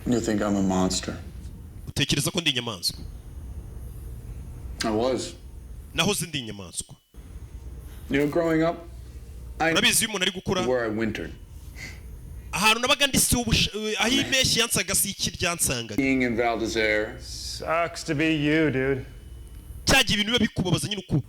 You think I'm a monster? utekereza ko ndi inyamaswa? I was. Nahoze ndi inyamaswa. You know, growing up, I Urabizi iyo umuntu ari gukura where I wintered. ahantu nabaga ndi si aho impeshyi yansaga si ikiryansangaga. Being in Valdezere sucks to be you, dude. Cyagiye ibintu biba bikubabaza nyine uko.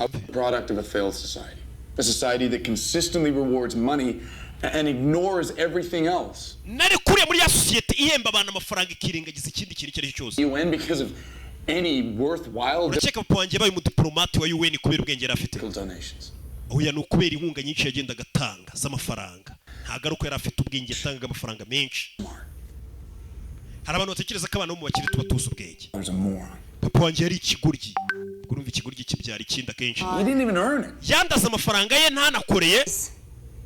I'm the product of a failed society. A society that consistently rewards money and ignores everything else. Nari kuriya muri ya societe ihemba abantu amafaranga ikirengagiza ikindi kintu icyo ari cyo cyose. UN because of any worthwhile Uracheka papa wanjye yabaye umudiplomate wa UN kubera ubwenge yari afite. donations. Oya ni ukubera inkunga nyinshi yagendaga atanga z'amafaranga. Ntabwo ari uko yari afite ubwenge yatangaga amafaranga menshi. Hari abantu batekereza ko abantu bo mu bakiri tuba tuzi ubwenge. There's a moron. Papa wanjye yari ikigoryi. Urumva ikigoryi kibyara ikindi akenshi. He didn't even earn it. Yandaza amafaranga ye ntanakoreye.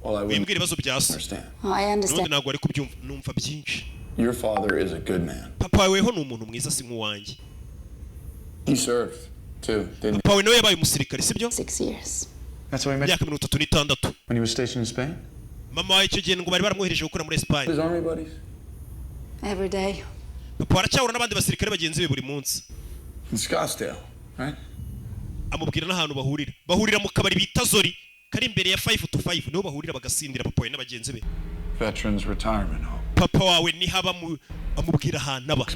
Well, I wouldn't Wimbwira ibibazo byase. understand. I Nundi understand. ntabwo ari kubyumva numva byinshi. Your father is a good man. Papa weho ni umuntu mwiza si nk'uwanjye. He served too, didn't he? Papa we nawe yabaye umusirikare sibyo? 6 years. That's why I met Imyaka 36. when he was stationed in Spain. Mama wawe icyo gihe ngo bari baramwohereje gukora muri Espagne. His army buddies. Every day. Papa aracyahura n'abandi basirikare bagenzi be buri munsi. In Scottsdale, right? Amubwira n'ahantu bahurira. Bahurira mu kabari bita Zori kari imbere ya 5 to 5 niho bahurira bagasindira papa we n'abagenzi be. Veterans retirement home. Papa wawe ni haba amubwira ahantu aba.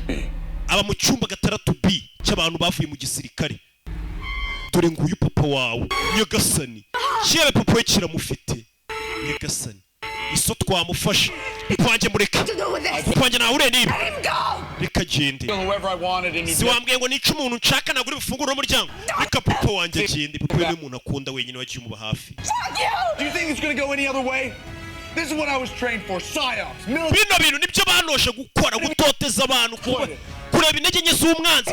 Aba mu cyumba 6B cy'abantu bavuye mu gisirikare. Dore nguyu papa wawe Nyagasani. Cyebe papa we kiramufite. Nyagasani. Iso twamufasha. Papa wanjye mureke. Papa wanjye nawe ure niba. Reka gende. Whoever I wanted and he Si wambwiye ngo nica umuntu nshaka nagura bifungura umuryango. Reka papa wanjye agende. Papa we umuntu akunda wenyine wagiye umuba hafi. Do you think it's going to go any other way? This is what I was trained for. Psyops. Bino bintu nibyo banoshe gukora gutoteza abantu kureba intege nke z'umwanzi